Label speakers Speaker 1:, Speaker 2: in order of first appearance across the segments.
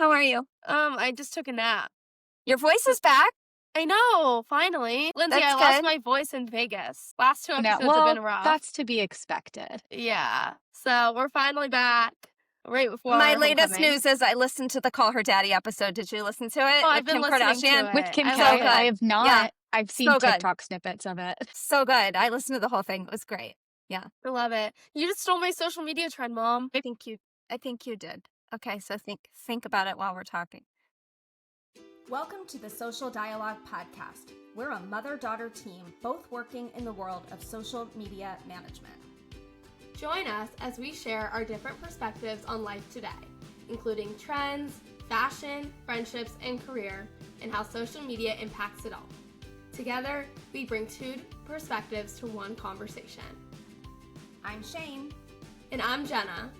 Speaker 1: How are you?
Speaker 2: I just took a nap.
Speaker 1: Your voice is back.
Speaker 2: I know, finally. Lindsay,
Speaker 1: That's
Speaker 2: I lost
Speaker 1: good.
Speaker 2: my voice in Vegas. Last two
Speaker 3: No,
Speaker 2: episodes have
Speaker 3: well,
Speaker 2: been rough.
Speaker 3: that's to be expected.
Speaker 2: Yeah. So we're finally back right before
Speaker 1: My latest
Speaker 2: homecoming.
Speaker 1: news is I listened to the Call Her Daddy episode. Did you listen to it?
Speaker 2: Oh,
Speaker 1: with
Speaker 2: I've been
Speaker 1: Kim
Speaker 2: listening
Speaker 1: Kardashian?
Speaker 2: to it.
Speaker 3: With Kim
Speaker 2: I
Speaker 3: K,
Speaker 2: love it.
Speaker 3: I have not.
Speaker 1: Yeah.
Speaker 3: I've seen
Speaker 1: So good.
Speaker 3: TikTok snippets of it.
Speaker 1: So good. I listened to the whole thing. It was great.
Speaker 2: I love it. You just stole my social media trend, Mom.
Speaker 1: I think you did. Okay, so think about it while we're talking. Welcome to the Social Dialogue Podcast. We're a mother-daughter team, both working in the world of social media management.
Speaker 2: Join us as we share our different perspectives on life today, including trends, fashion, friendships, and career, and how social media impacts it all. Together, we bring two perspectives to one conversation.
Speaker 1: I'm Shane.
Speaker 2: And I'm Jenna.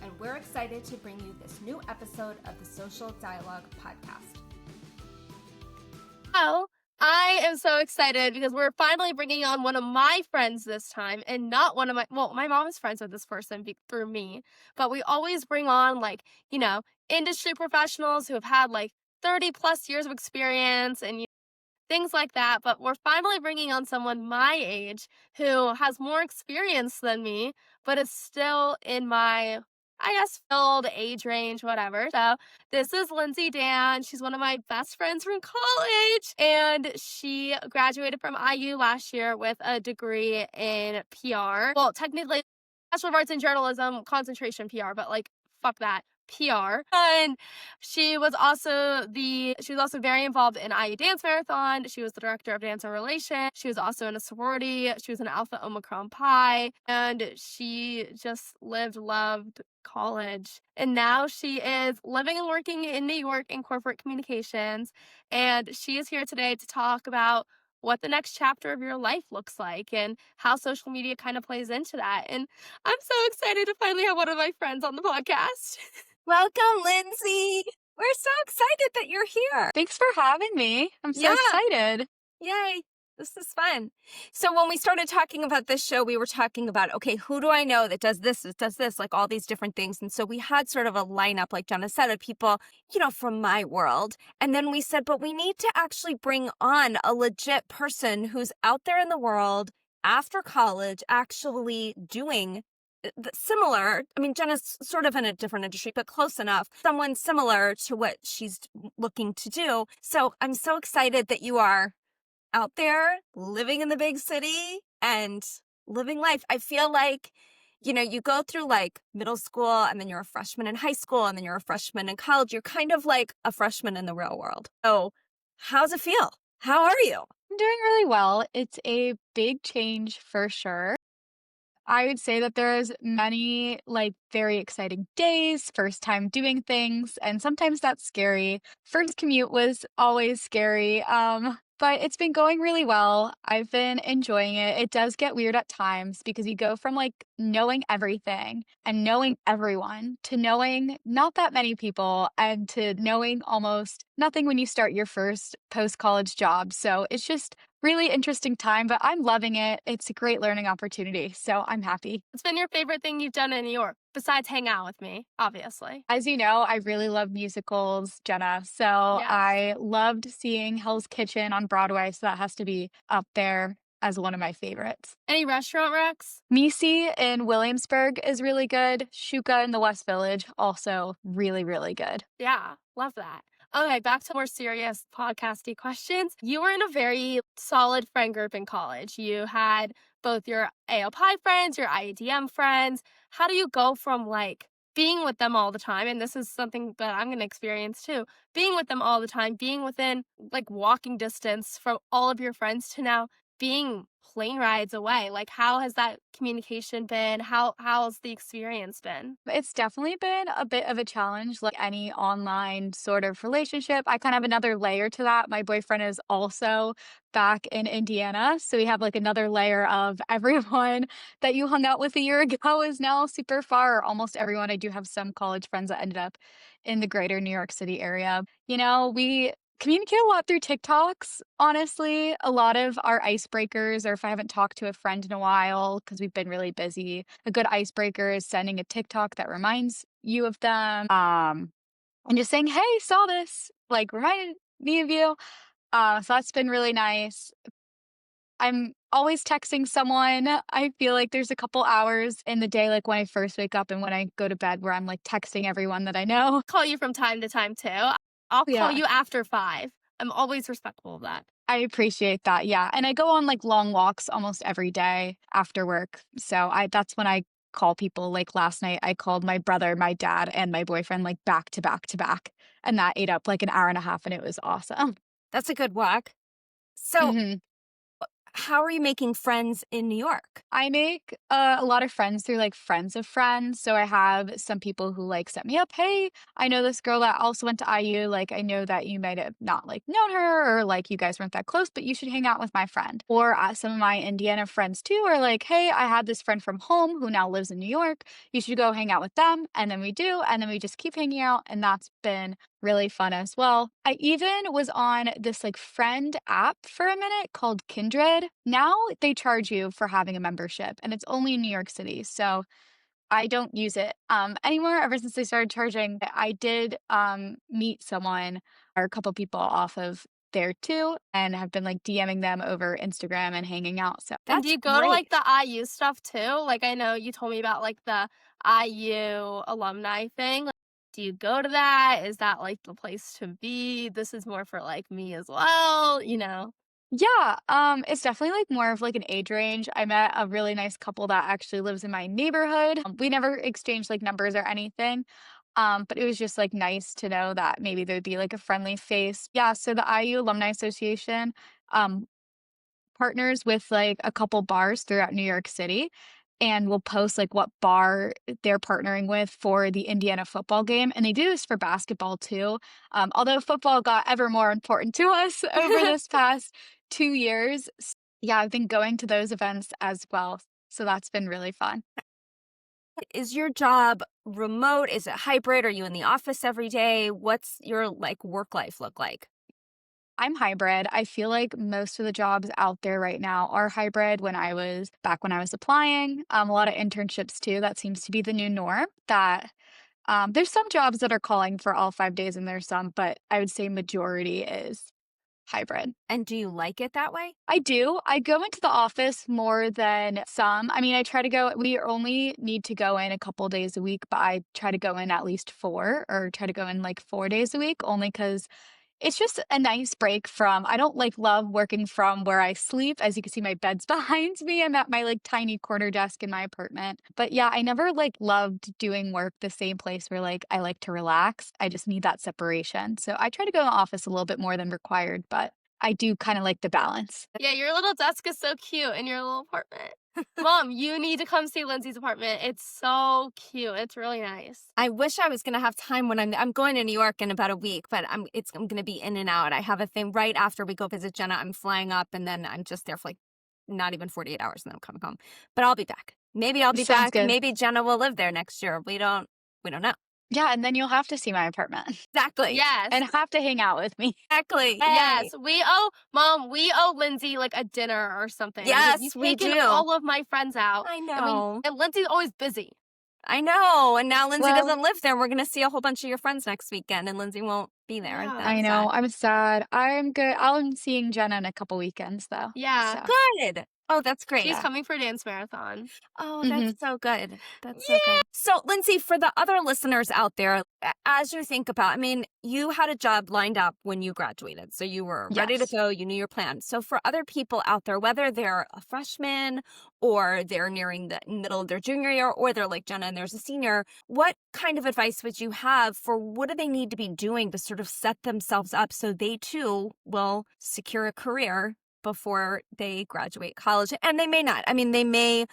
Speaker 1: And we're excited to bring you this new episode of the Social Dialogue Podcast.
Speaker 2: Oh, I am so excited because we're finally bringing on one of my friends this time and not one of my mom is friends with this person through me, but we always bring on industry professionals who have had 30 plus years of experience and things like that. But we're finally bringing on someone my age who has more experience than me, but is still in my, filled age range, whatever. So this is Lindsey Dann. She's one of my best friends from college, and she graduated from IU last year with a degree in PR. Well, technically, Bachelor of Arts in Journalism, concentration PR, but fuck that. PR. And she was also very involved in IU Dance Marathon. She was the director of dance and relations. She was also in a sorority. She was an Alpha Omicron Pi. And she just loved college. And now she is living and working in New York in corporate communications. And she is here today to talk about what the next chapter of your life looks like and how social media kind of plays into that. And I'm so excited to finally have one of my friends on the podcast.
Speaker 1: Welcome, Lindsay. We're so excited that you're here.
Speaker 3: Thanks for having me. I'm so excited.
Speaker 1: Yay. This is fun. So when we started talking about this show, we were talking about, okay, who do I know that does this, like all these different things. And so we had sort of a lineup, like Jenna said, of people, from my world. And then we said, but we need to actually bring on a legit person who's out there in the world after college, actually doing similar. I mean, Jenna's sort of in a different industry, but close enough. Someone similar to what she's looking to do. So I'm so excited that you are out there living in the big city and living life. I feel like, you go through middle school and then you're a freshman in high school and then you're a freshman in college. You're kind of like a freshman in the real world. So how's it feel? How are you?
Speaker 3: I'm doing really well. It's a big change for sure. I would say that there's many very exciting days, first time doing things, and sometimes that's scary. First commute was always scary. But it's been going really well. I've been enjoying it. It does get weird at times because you go from knowing everything and knowing everyone to knowing not that many people and to knowing almost nothing when you start your first post-college job. So it's just really interesting time, but I'm loving it. It's a great learning opportunity. So I'm happy.
Speaker 2: What's been your favorite thing you've done in New York besides hang out with me, obviously?
Speaker 3: As you know, I really love musicals, Jenna. So
Speaker 2: Yes.
Speaker 3: I loved seeing Hell's Kitchen on Broadway. So that has to be up there as one of my favorites.
Speaker 2: Any restaurant recs?
Speaker 3: Misi in Williamsburg is really good. Shuka in the West Village, also really, really good.
Speaker 2: Yeah, love that. Okay, back to more serious podcasty questions. You were in a very solid friend group in college. You had both your ALPI friends, your IEDM friends. How do you go from being with them all the time, and this is something that I'm going to experience too, being with them all the time, being within walking distance from all of your friends to now being plane rides away? How has that communication been? How's the experience been?
Speaker 3: It's definitely been a bit of a challenge, like any online sort of relationship. I kind of have another layer to that. My boyfriend is also back in Indiana. So we have another layer of everyone that you hung out with a year ago is now super far. Almost everyone. I do have some college friends that ended up in the greater New York City area. We communicate a lot through TikToks, honestly. A lot of our icebreakers, or if I haven't talked to a friend in a while because we've been really busy, a good icebreaker is sending a TikTok that reminds you of them. and just saying, "Hey, saw this," like, reminded me of you. So that's been really nice. I'm always texting someone. I feel like there's a couple hours in the day, like when I first wake up and when I go to bed, where I'm like texting everyone that I know.
Speaker 2: Call you from time to time too. I'll call
Speaker 3: Yeah,
Speaker 2: you after 5. I'm always respectful of that.
Speaker 3: I appreciate that. Yeah. And I go on like long walks almost every day after work. So that's when I call people. Like last night, I called my brother, my dad, and my boyfriend like back to back to back. And that ate up like an hour and a half, and it was awesome.
Speaker 1: That's a good walk. So, how are you making friends in New York?
Speaker 3: I make a lot of friends through like friends of friends. So I have some people who like set me up. Hey, I know this girl that also went to IU. Like, I know that you might have not like known her or like you guys weren't that close, but you should hang out with my friend. Or some of my Indiana friends too are like, hey, I had this friend from home who now lives in New York. You should go hang out with them. And then we do. And then we just keep hanging out. And that's been really fun as well. I even was on this like friend app for a minute called Kindred. Now they charge you for having a membership and it's only in New York City. So I don't use it anymore ever since they started charging. I did meet someone or a couple people off of there too and have been like DMing them over Instagram and hanging out. So
Speaker 2: And do
Speaker 1: That's
Speaker 2: you go to,
Speaker 1: great.
Speaker 2: like, the IU stuff too? Like, I know you told me about, like, the IU alumni thing. Like, do you go to that? Is that, like, the place to be? This is more for, like, me as well, you know?
Speaker 3: yeah, it's definitely like more of like an age range. I met a really nice couple that actually lives in my neighborhood. We never exchanged like numbers or anything. But it was just like nice to know that maybe there'd be like a friendly face. Yeah, so the IU Alumni Association um partners with like a couple bars throughout New York City and will post like what bar they're partnering with for the Indiana football game. And they do this for basketball too. Although football got ever more important to us over this past 2 years. Yeah, I've been going to those events as well. So that's been really fun.
Speaker 1: Is your job remote? Is it hybrid? Are you in the office every day? What's your like work life look like?
Speaker 3: I'm hybrid. I feel like most of the jobs out there right now are hybrid. When I was applying, a lot of internships too. That seems to be the new norm. That there's some jobs that are calling for all 5 days, and there's some, but I would say majority is hybrid.
Speaker 1: And do you like it that way?
Speaker 3: I do. I go into the office more than some. I mean, I try to go. We only need to go in a couple days a week, but I try to go in at least four, or try to go in like 4 days a week, only because it's just a nice break from I don't, like, love working from where I sleep. As you can see, my bed's behind me. I'm at my, like, tiny corner desk in my apartment. But, yeah, I never, like, loved doing work the same place where, like, I like to relax. I just need that separation. So I try to go in the office a little bit more than required, but I do kinda like the balance.
Speaker 2: Yeah, your little desk is so cute in your little apartment. Mom, you need to come see Lindsay's apartment. It's so cute. It's really nice.
Speaker 1: I wish I was gonna have time when I'm going to New York in about a week, but I'm gonna be in and out. I have a thing right after we go visit Jenna. I'm flying up and then I'm just there for like not even 48 hours and then I'm coming home. But I'll be back. Maybe I'll be
Speaker 3: Sounds
Speaker 1: back.
Speaker 3: good.
Speaker 1: Maybe Jenna will live there next year. We don't know.
Speaker 3: Yeah, and then you'll have to see my apartment
Speaker 1: Exactly.
Speaker 2: Yes.
Speaker 3: and have to hang out with me.
Speaker 1: Exactly.
Speaker 2: Yes,
Speaker 1: Yay.
Speaker 2: we owe Lindsay like a dinner or something.
Speaker 1: Yes,
Speaker 2: You've
Speaker 1: we
Speaker 2: taken
Speaker 1: do.
Speaker 2: all of my friends out.
Speaker 1: I
Speaker 2: And
Speaker 1: know.
Speaker 2: and Lindsay's always busy.
Speaker 1: I know. And now Lindsay
Speaker 3: Well,
Speaker 1: doesn't live there. We're gonna see a whole bunch of your friends next weekend and Lindsay won't be there. And
Speaker 2: Yeah.
Speaker 3: I
Speaker 1: that's
Speaker 3: know,
Speaker 1: sad.
Speaker 3: I'm sad. I'm good. I'm seeing Jenna in a couple weekends, though,
Speaker 2: Yeah.
Speaker 3: so
Speaker 1: Good. Oh, that's great.
Speaker 2: She's
Speaker 3: yeah.
Speaker 2: coming for dance marathon.
Speaker 1: Oh, that's
Speaker 3: Mhm.
Speaker 1: so good. That's so good. So, Lindsay, for the other listeners out there, as you think about, I mean, you had a job lined up when you graduated. So you were ready to
Speaker 3: Yes.
Speaker 1: go, you knew your plan. So, for other people out there, whether they're a freshman or they're nearing the middle of their junior year or they're like Jenna and there's a senior, what kind of advice would you have for what do they need to be doing to sort of set themselves up so they too will secure a career before they graduate college? And they may not. I mean, they may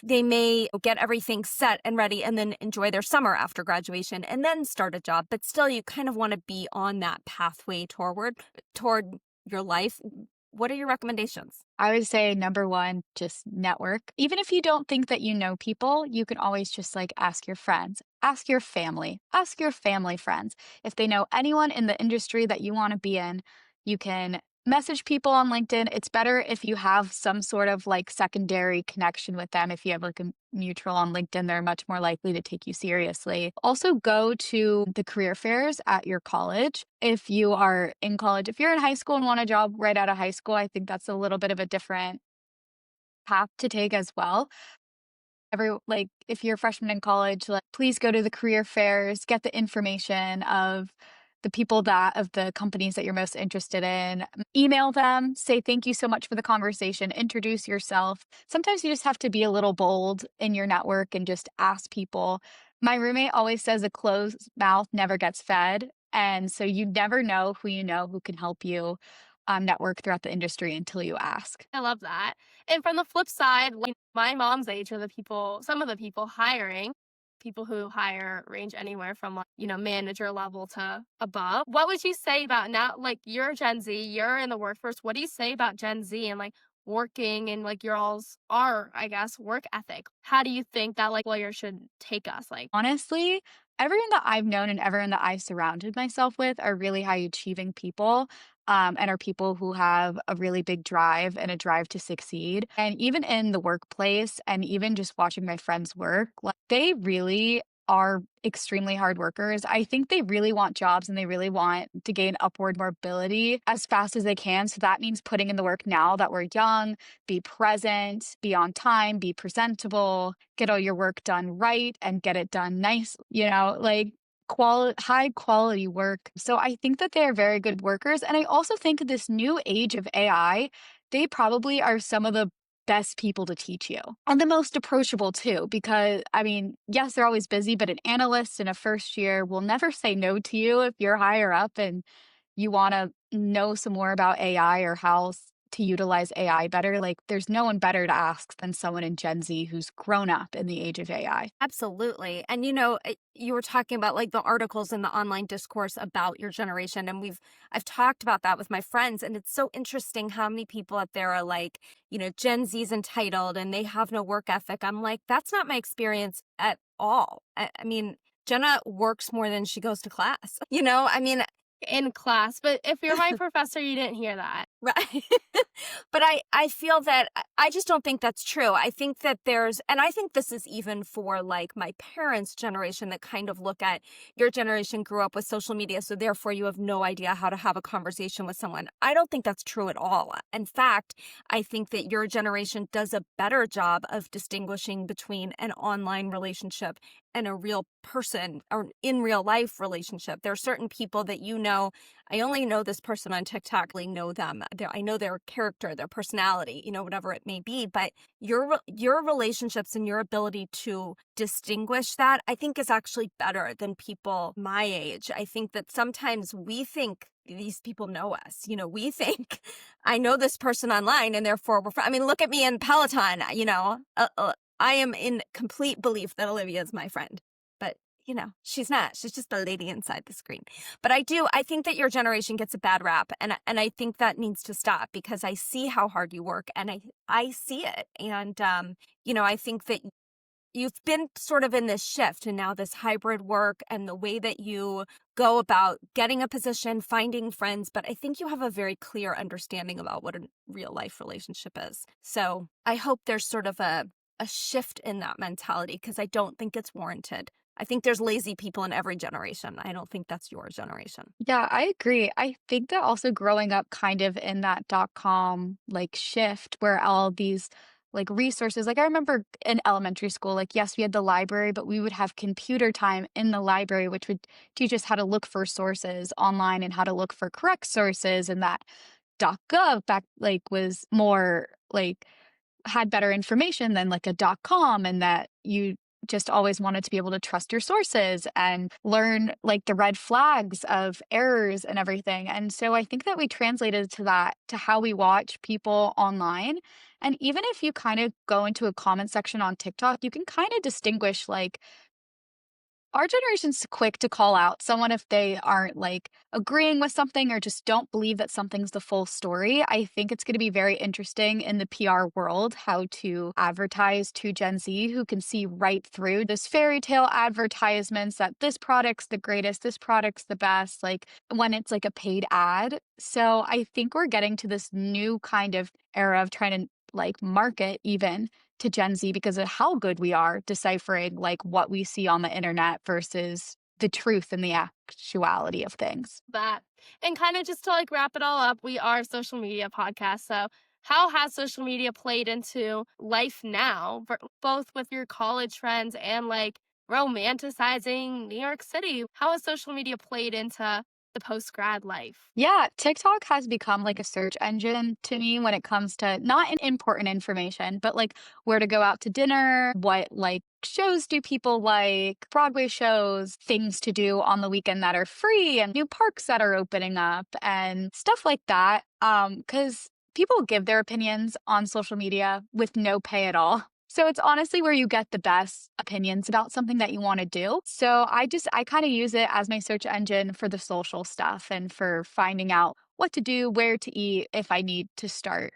Speaker 1: get everything set and ready and then enjoy their summer after graduation and then start a job, but still you kind of want to be on that pathway toward your life. What are your recommendations?
Speaker 3: I would say number one, just network. Even if you don't think that you know people, you can always just like ask your friends, ask your family, ask your family friends. If they know anyone in the industry that you want to be in, you can message people on LinkedIn. It's better if you have some sort of like secondary connection with them. If you have like a mutual on LinkedIn, they're much more likely to take you seriously. Also, go to the career fairs at your college. If you are in college, if you're in high school and want a job right out of high school, I think that's a little bit of a different path to take as well. If you're a freshman in college, like please go to the career fairs, get the information of the companies that you're most interested in. Email them, say thank you so much for the conversation, introduce yourself. Sometimes you just have to be a little bold in your network and just ask people. My roommate always says a closed mouth never gets fed. And so you never know who can help you network throughout the industry until you ask.
Speaker 2: I love that. And from the flip side, like my mom's age are some of the people hiring, people who hire range anywhere from like, manager level to above. What would you say about now, like you're Gen Z, you're in the workforce. What do you say about Gen Z and like working and like your all's I guess, work ethic? How do you think that like lawyers should take us? Like,
Speaker 3: Honestly, everyone that I've known and everyone that I've surrounded myself with are really high achieving people, and are people who have a really big drive and a drive to succeed. And even in the workplace, and even just watching my friends work, like they really are extremely hard workers. I think they really want jobs and they really want to gain upward mobility as fast as they can. So that means putting in the work now that we're young, be present, be on time, be presentable, get all your work done right and get it done nice, like high quality work. So I think that they're very good workers. And I also think this new age of AI, they probably are some of the best people to teach you and the most approachable too, because I mean, yes, they're always busy, but an analyst in a first year will never say no to you if you're higher up and you want to know some more about AI or to utilize AI better. Like, there's no one better to ask than someone in Gen Z who's grown up in the age of AI.
Speaker 1: Absolutely. And you were talking about like the articles in the online discourse about your generation. And I've talked about that with my friends. And it's so interesting how many people out there are like, Gen Z's entitled and they have no work ethic. I'm like, that's not my experience at all. I mean, Jenna works more than she goes to class. I mean,
Speaker 2: in class, but if you're my professor, you didn't hear that.
Speaker 1: right. But I feel that I just don't think that's true. I think that and I think this is even for like my parents' generation that kind of look at your generation grew up with social media, so therefore you have no idea how to have a conversation with someone. I don't think that's true at all. In fact, I think that your generation does a better job of distinguishing between an online relationship and a real person or in real life relationship. There are certain people that I only know this person on TikTok, I know them. I know their character, their personality, whatever it may be. But your relationships and your ability to distinguish that, I think, is actually better than people my age. I think that sometimes we think these people know us. We think I know this person online and therefore I mean, look at me in Peloton, I am in complete belief that Olivia is my friend, but she's not. She's just a lady inside the screen. But I think that your generation gets a bad rap, and I think that needs to stop because I see how hard you work, and I see it, and I think that you've been sort of in this shift and now this hybrid work and the way that you go about getting a position, finding friends. But I think you have a very clear understanding about what a real life relationship is. So I hope there's sort of a shift in that mentality because I don't think it's warranted. I think there's lazy people in every generation. I don't think that's your generation.
Speaker 3: Yeah, I agree. I think that also growing up kind of in that .com like shift where all these like resources, like I remember in elementary school, like yes, we had the library, but we would have computer time in the library, which would teach us how to look for sources online and how to look for correct sources. And that .gov back like was more like had better information than like a .com, and that you just always wanted to be able to trust your sources and learn like the red flags of errors and everything. And so I think that we translated to how we watch people online. And even if you kind of go into a comment section on TikTok, you can kind of distinguish like Our generation's quick to call out someone if they aren't like agreeing with something or just don't believe that something's the full story. I think it's going to be very interesting in the PR world how to advertise to Gen Z who can see right through this fairy tale advertisements that this product's the greatest, this product's the best, like when it's like a paid ad. So I think we're getting to this new kind of era of trying to like market even to Gen Z because of how good we are deciphering like what we see on the internet versus the truth and the actuality of things.
Speaker 2: That. And kind of just to like wrap it all up, we are a social media podcast. So, how has social media played into life now, both with your college friends and like romanticizing New York City? How has social media played into the post grad life?
Speaker 3: Yeah, TikTok has become like a search engine to me when it comes to not an important information, but like where to go out to dinner, what like shows do people like, Broadway shows, things to do on the weekend that are free and new parks that are opening up and stuff like that. Cuz people give their opinions on social media with no pay at all. So it's honestly where you get the best opinions about something that you want to do. So I kind of use it as my search engine for the social stuff and for finding out what to do, where to eat if I need to start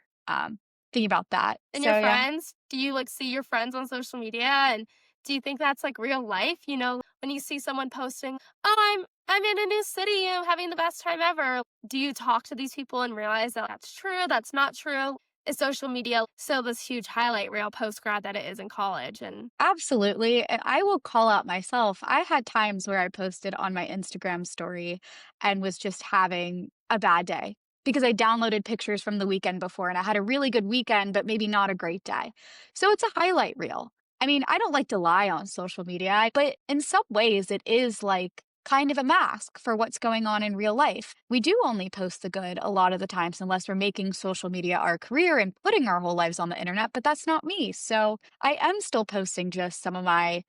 Speaker 3: thinking about that.
Speaker 2: And your
Speaker 3: So yeah.
Speaker 2: friends, do you like see your friends on social media and do you think that's like real life? You know, when you see someone posting, "Oh, I'm in a new city, I'm having the best time ever." Do you talk to these people and realize that that's true, that's not true? Is social media still this huge highlight reel post grad that it is in college? And
Speaker 3: Absolutely. And I will call out myself. I had times where I posted on my Instagram story and was just having a bad day because I downloaded pictures from the weekend before and I had a really good weekend, but maybe not a great day. So it's a highlight reel. I mean, I don't like to lie on social media, but in some ways it is like kind of a mask for what's going on in real life. We do only post the good a lot of the times unless we're making social media our career and putting our whole lives on the internet, but that's not me. So I am still posting just some of my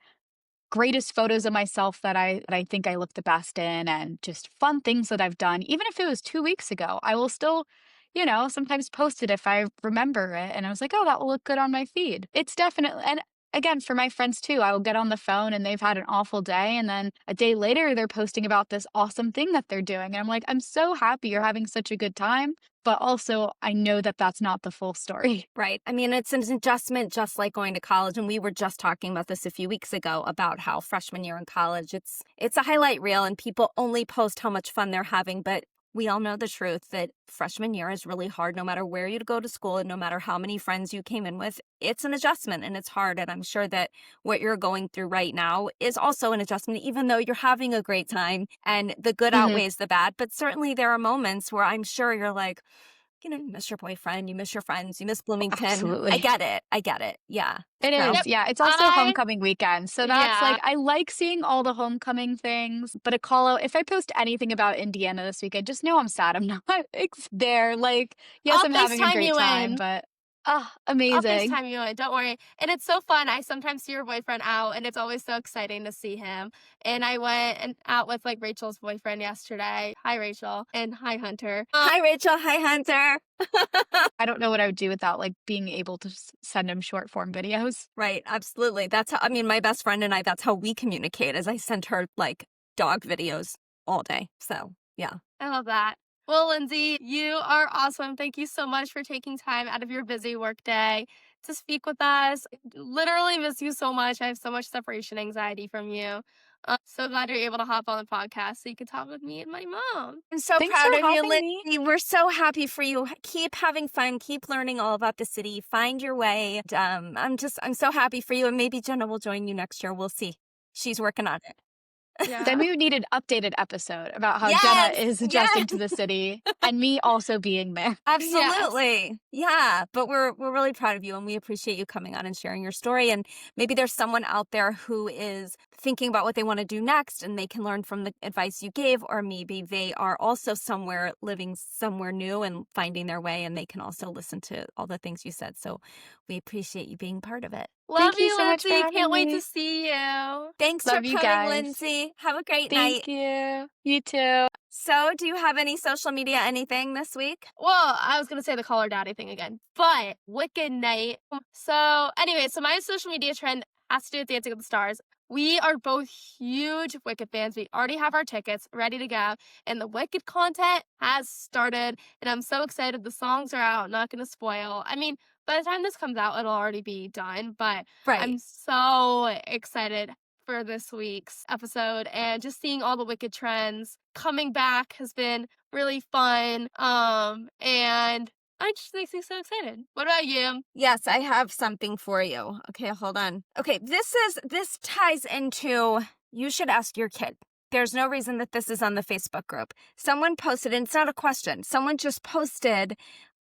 Speaker 3: greatest photos of myself that I think I look the best in and just fun things that I've done. Even if it was 2 weeks ago, I will still, sometimes post it if I remember it and I was like, "Oh, that will look good on my feed." It's definitely and again, for my friends too, I will get on the phone and they've had an awful day and then a day later they're posting about this awesome thing that they're doing. And I'm like, "I'm so happy you're having such a good time." But also, I know that that's not the full story.
Speaker 1: Right. I mean, it's an adjustment just like going to college. And we were just talking about this a few weeks ago about how freshman year in college, it's a highlight reel and people only post how much fun they're having. But we all know the truth that freshman year is really hard no matter where you go to school and no matter how many friends you came in with. It's an adjustment and it's hard. And I'm sure that what you're going through right now is also an adjustment, even though you're having a great time and the good
Speaker 3: Mhm.
Speaker 1: outweighs the bad. But certainly there are moments where I'm sure you're like, you miss your boyfriend, you miss your friends, you miss Bloomington. I
Speaker 3: Absolutely.
Speaker 1: get it. I get it. Yeah.
Speaker 3: It
Speaker 1: So,
Speaker 3: is,
Speaker 2: yep,
Speaker 3: yeah, it's also
Speaker 2: I
Speaker 3: homecoming weekend, so that's
Speaker 2: yeah.
Speaker 3: like I like seeing all the homecoming things, but a call out if I post anything about Indiana this weekend, just know I'm sad I'm not there, like, yes,
Speaker 2: I'll
Speaker 3: I'm having a
Speaker 2: FaceTime
Speaker 3: great
Speaker 2: you
Speaker 3: time,
Speaker 2: in.
Speaker 3: but,
Speaker 2: I'll
Speaker 3: amazing.
Speaker 2: FaceTime you in, don't worry. And it's so fun. I sometimes see your boyfriend out and it's always so exciting to see him. And I went and out with like Rachel's boyfriend yesterday. Hi Rachel and hi Hunter.
Speaker 1: hi, Rachel. Hi, Hunter.
Speaker 3: I don't know what I would do without, like, being able to send him short form videos.
Speaker 1: Right. Absolutely. That's how, I mean, my best friend and I, that's how we communicate, is I sent her like dog videos all day. So, yeah.
Speaker 2: I love that. Well, Lindsay, you are awesome. Thank you so much for taking time out of your busy work day to speak with us. Literally miss you so much. I have so much separation anxiety from you. I'm so glad you're able to hop on the podcast so you can talk with me and my mom.
Speaker 1: I'm so
Speaker 3: Thanks for
Speaker 1: proud of you,
Speaker 3: having me.
Speaker 1: Lindsay. We're so happy for you. Keep having fun. Keep learning all about the city. Find your way. And, I'm so happy for you. And maybe Jenna will join you next year. We'll see. She's working on it.
Speaker 3: Then
Speaker 2: Yeah.
Speaker 3: we would need an updated episode about how Jenna
Speaker 1: Yes.
Speaker 3: is
Speaker 1: Yes.
Speaker 3: adjusting to the city and me also being there.
Speaker 2: Yes.
Speaker 1: Absolutely. Yeah. But we're really proud of you and we appreciate you coming on and sharing your story. And maybe there's someone out there who is thinking about what they want to do next and they can learn from the advice you gave, or maybe they are also somewhere living somewhere new and finding their way and they can also listen to all the things you said. So we appreciate you being part of it.
Speaker 2: Love
Speaker 3: Thank you
Speaker 2: you,
Speaker 3: so much for
Speaker 2: Lindsay.
Speaker 3: having
Speaker 2: Can't wait to
Speaker 3: me.
Speaker 2: see you.
Speaker 1: Thanks for
Speaker 3: Love you
Speaker 1: coming,
Speaker 3: guys.
Speaker 1: Lindsay. Have a great night.
Speaker 3: Thank you. You too.
Speaker 1: So, do you have any social media, anything this week?
Speaker 2: Well, I was gonna say the Call Her Daddy thing again, but Wicked Night. So anyway, so my social media trend has to do with Dancing with the Stars. We are both huge Wicked fans. We already have our tickets ready to go, and the Wicked content has started, and I'm so excited. The songs are out, not going to spoil. I mean, by the time this comes out, it'll already be done, but
Speaker 1: Right.
Speaker 2: I'm so excited for this week's episode, and just seeing all the Wicked trends coming back has been really fun. And it just makes me so excited. What about you?
Speaker 1: Yes, I have something for you. Okay, hold on. Okay, this ties into you should ask your kid. There's no reason that this is on the Facebook group. Someone posted, and it's not a question. Someone just posted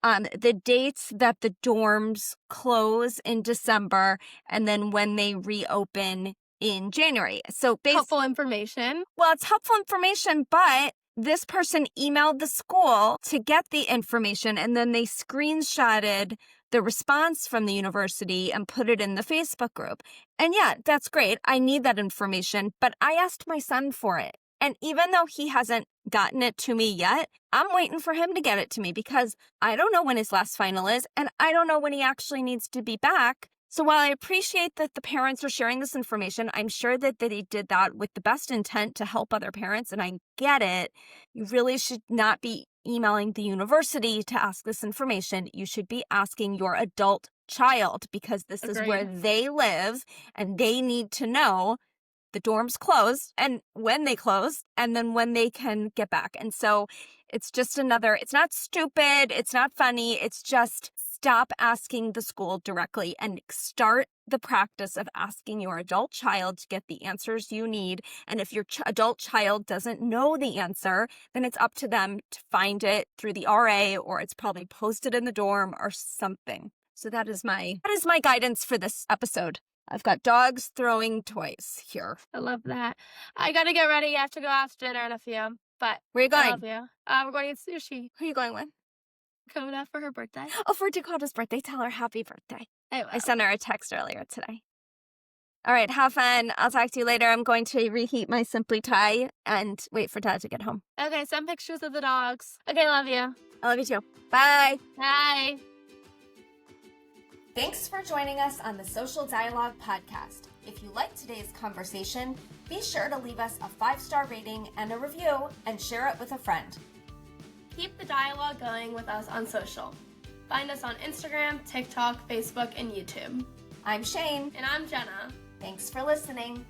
Speaker 1: the dates that the dorms close in December and then when they reopen in January. So
Speaker 2: Helpful information.
Speaker 1: well, it's helpful information, but this person emailed the school to get the information and then they screenshotted the response from the university and put it in the Facebook group. And yeah, that's great. I need that information, but I asked my son for it. And even though he hasn't gotten it to me yet, I'm waiting for him to get it to me because I don't know when his last final is and I don't know when he actually needs to be back. So while I appreciate that the parents are sharing this information, I'm sure that they did that with the best intent to help other parents, and I get it. You really should not be emailing the university to ask this information. You should be asking your adult child because this is where
Speaker 2: Agreed.
Speaker 1: they live and they need to know the dorms close and when they close and then when they can get back. And so it's just it's not stupid. It's not funny. It's just stop asking the school directly and start the practice of asking your adult child to get the answers you need. And if your adult child doesn't know the answer, then it's up to them to find it through the RA, or it's probably posted in the dorm or something. So that is my guidance for this episode. I've got dogs throwing toys here.
Speaker 2: I love that. I gotta get ready. I have to go out to dinner in a few. But
Speaker 1: Where are you
Speaker 2: I
Speaker 1: going?
Speaker 2: love you. We're going to eat sushi.
Speaker 1: Who are you going with?
Speaker 2: Coming up for her birthday.
Speaker 1: Oh, for Dakota's birthday. Tell her happy birthday.
Speaker 2: I
Speaker 1: I
Speaker 2: will.
Speaker 1: sent her a text earlier today. All right, have fun. I'll talk to you later. I'm going to reheat my Simply Thai and wait for Dad to get home.
Speaker 2: Okay, send pictures of the dogs. Okay, love you.
Speaker 1: I love you too. Bye.
Speaker 2: Bye.
Speaker 1: Thanks for joining us on the Social Dialogue podcast. If you liked today's conversation, be sure to leave us a 5-star rating and a review and share it with a friend.
Speaker 2: Keep the dialogue going with us on social. Find us on Instagram, TikTok, Facebook, and YouTube.
Speaker 1: I'm Shane.
Speaker 2: And I'm Jenna.
Speaker 1: Thanks for listening.